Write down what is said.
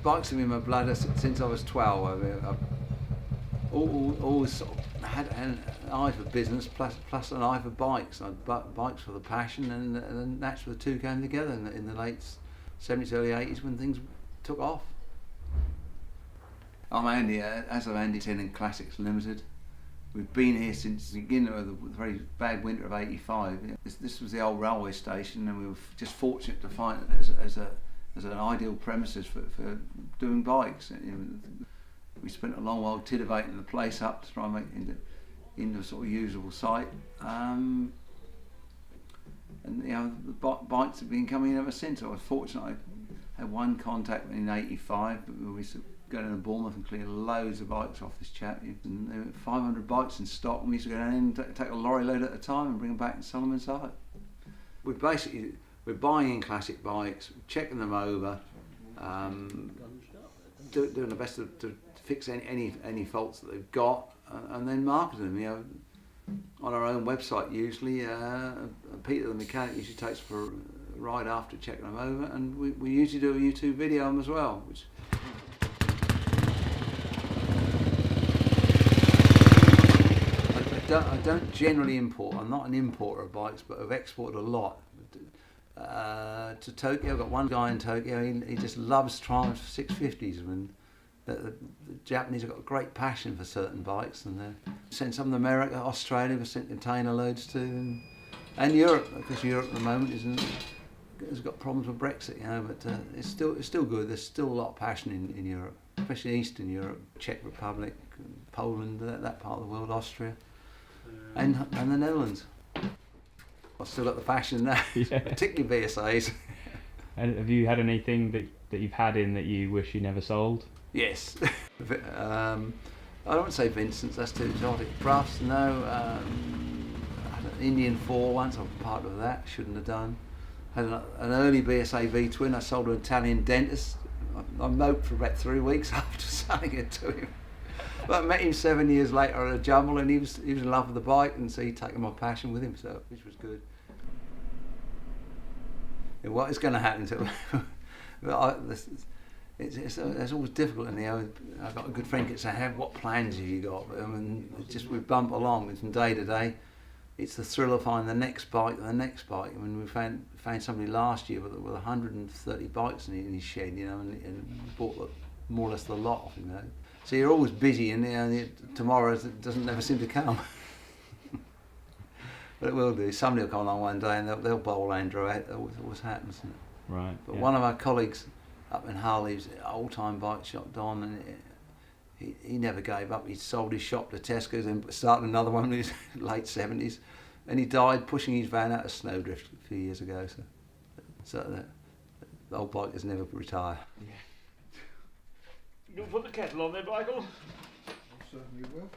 Bikes have been in my blood since I was 12. I mean, I've always sort of had an eye for business plus an eye for bikes. Bikes were the passion, and that's where the two came together in the late 70s, early 80s when things took off. I'm Andy, as of Andy Tiernans Classics Limited. We've been here since the beginning of the very bad winter of '85. This was the old railway station, and we were just fortunate to find it as an ideal premises for doing bikes. We spent a long while titivating the place up to try and make it into a sort of usable site. And the bikes have been coming ever since. I was fortunate. I had one contact in '85, but we used to go down to Bournemouth and clear loads of bikes off this chap. And there were 500 bikes in stock, and we used to go down and take a lorry load at a time and bring them back and sell them inside. We're buying in classic bikes, checking them over, doing the best to fix any faults that they've got, and then marketing them. On our own website usually. Peter the mechanic usually takes for a ride after checking them over, and we usually do a YouTube video on them as well. I don't generally import. I'm not an importer of bikes, but I've exported a lot. To Tokyo, I've got one guy in Tokyo, he just loves Triumph 650s. The Japanese have got a great passion for certain bikes, and they sent some to America, Australia, we sent container loads to, and Europe, because Europe at the moment has got problems with Brexit, but it's still good. There's still a lot of passion in Europe, especially Eastern Europe, Czech Republic, Poland, that part of the world, Austria, and the Netherlands. I've still got the passion now, yeah. Particularly VSAs. And have you had anything that you've had in that you wish you never sold? Yes. I don't want to say Vincent's, that's too exotic. Bruffs, no. I had an Indian 4 once, I was part of that, shouldn't have done. Had an early VSA V-twin I sold to an Italian dentist. I moped for about 3 weeks after selling it to him. But I met him 7 years later at a jumble, and he was in love with the bike, and so he'd taken my passion with him, which was good. And what is going to happen to it's always difficult, and I've got a good friend that said, "What plans have you got?" We bump along from day to day. It's the thrill of finding the next bike. I mean, we found somebody last year with 130 bikes in his shed, and bought more or less the lot of him. So you're always busy, and tomorrow doesn't never seem to come. But it will do. Somebody will come along one day and they'll bowl Andrew out. That always happens, isn't it? Right. But yeah. One of our colleagues up in Hull, he's an old-time bike shop, Don, and he never gave up. He sold his shop to Tesco's and started another one in his late 70s. And he died pushing his van out of Snowdrift a few years ago. So the old bikers never retire. Yeah. You'll put the kettle on there, Michael? I certainly will.